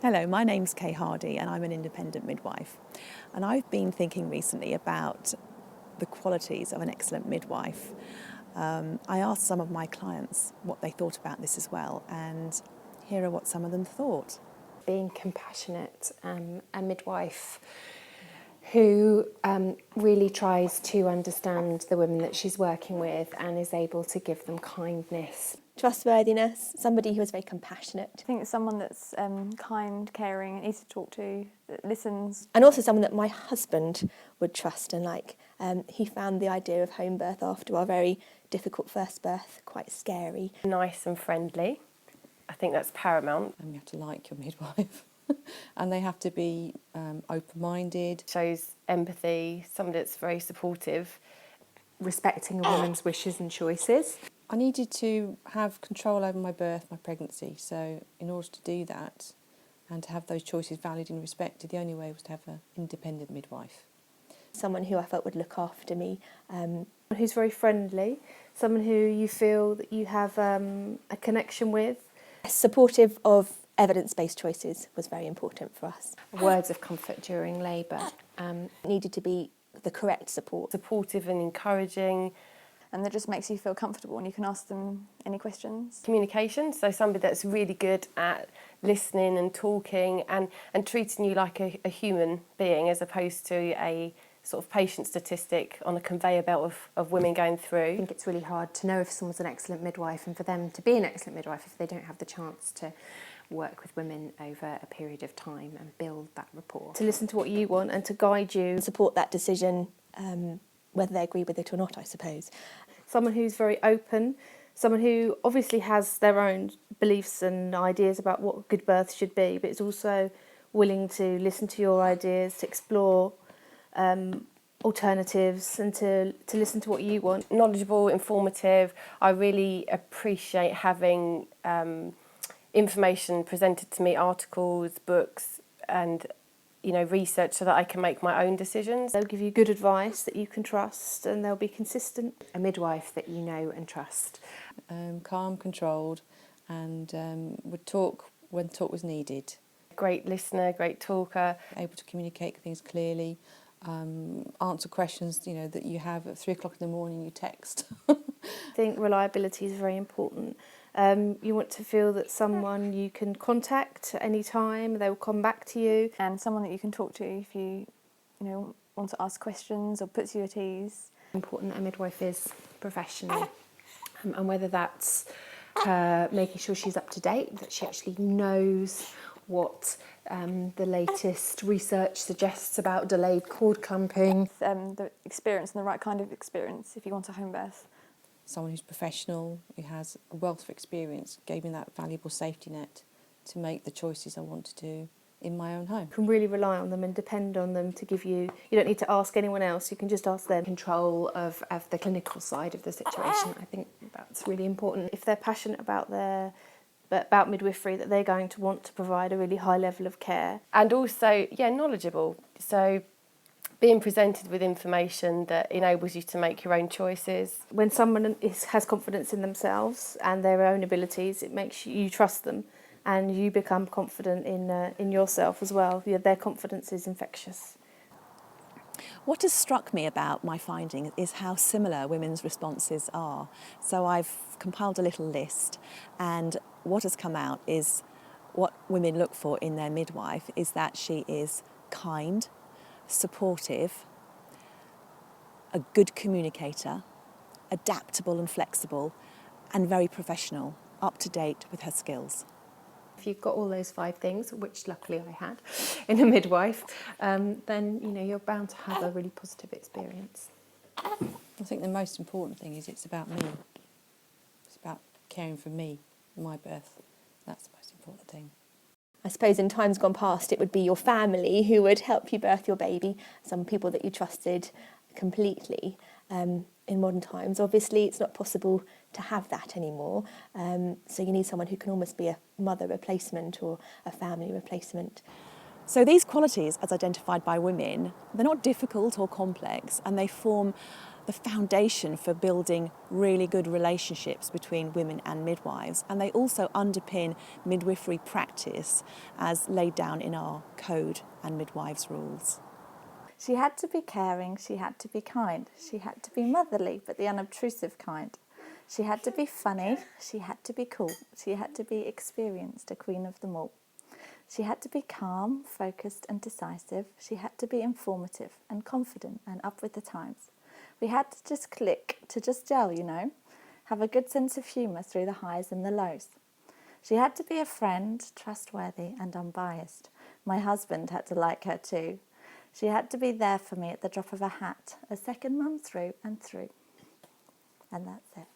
Hello, my name's Hardie and I'm an independent midwife. And I've been thinking recently about the qualities of an excellent midwife. I asked some of my clients what they thought about this as well, and here are what some of them thought. Being compassionate, a midwife who really tries to understand the women that she's working with and is able to give them kindness. Trustworthiness, somebody who is very compassionate. I think it's someone that's kind, caring, and easy to talk to, that listens. And also someone that my husband would trust and like. He found the idea of home birth after our very difficult first birth quite scary. Nice and friendly. I think that's paramount. And you have to like your midwife. And they have to be open-minded. Shows empathy, somebody that's very supportive. Respecting a woman's wishes and choices. I needed to have control over my birth, my pregnancy, so in order to do that and to have those choices valued and respected, the only way was to have an independent midwife. Someone who I felt would look after me. Who's very friendly, someone who you feel that you have a connection with. Supportive of evidence-based choices was very important for us. Words of comfort during labour. Needed to be the correct support. Supportive and encouraging. And that just makes you feel comfortable and you can ask them any questions. Communication, so somebody that's really good at listening and talking and treating you like a human being as opposed to a sort of patient statistic on a conveyor belt of women going through. I think it's really hard to know if someone's an excellent midwife and for them to be an excellent midwife if they don't have the chance to work with women over a period of time and build that rapport. To listen to what you want and to guide you. Support that decision, whether they agree with it or not, I suppose. Someone who's very open, someone who obviously has their own beliefs and ideas about what good birth should be, but is also willing to listen to your ideas, to explore alternatives and to listen to what you want. Knowledgeable, informative. I really appreciate having information presented to me, articles, books and research so that I can make my own decisions. They'll give you good advice that you can trust and they'll be consistent. A midwife that you know and trust. Calm, controlled, and would talk when talk was needed. Great listener, great talker. Able to communicate things clearly, answer questions that you have at 3 o'clock in the morning, you text. I think reliability is very important. You want to feel that someone you can contact at any time, they will come back to you. And someone that you can talk to if you want to ask questions or puts you at ease. Important a midwife is professional, and whether that's making sure she's up to date, that she actually knows what the latest research suggests about delayed cord clamping. The experience and the right kind of experience if you want a home birth. Someone who's professional, who has a wealth of experience, gave me that valuable safety net to make the choices I want to do in my own home. You can really rely on them and depend on them to give you, you don't need to ask anyone else, you can just ask them. Control of the clinical side of the situation, I think that's really important. If they're passionate about about midwifery, that they're going to want to provide a really high level of care. And also, knowledgeable. So being presented with information that enables you to make your own choices. When someone has confidence in themselves and their own abilities, it makes you trust them and you become confident in yourself as well. Their confidence is infectious. What has struck me about my finding is how similar women's responses are. So I've compiled a little list, and what has come out is what women look for in their midwife is that she is kind, supportive, a good communicator, adaptable and flexible, and very professional, up to date with her skills. If you've got all those 5 things, which luckily I had in a midwife, then you're bound to have a really positive experience. I think the most important thing is it's about me. It's about caring for me, my birth. That's the most important thing. I suppose in times gone past it would be your family who would help you birth your baby, some people that you trusted completely. In modern times, obviously, it's not possible to have that anymore. So you need someone who can almost be a mother replacement or a family replacement. So these qualities, as identified by women, they're not difficult or complex, and they form the foundation for building really good relationships between women and midwives, and they also underpin midwifery practice as laid down in our code and midwives' rules. She had to be caring, she had to be kind, she had to be motherly, but the unobtrusive kind. She had to be funny, she had to be cool, she had to be experienced, a queen of them all. She had to be calm, focused and decisive. She had to be informative and confident and up with the times. We had to just click, to just gel, you know, have a good sense of humour through the highs and the lows. She had to be a friend, trustworthy and unbiased. My husband had to like her too. She had to be there for me at the drop of a hat, a second mum through and through. And that's it.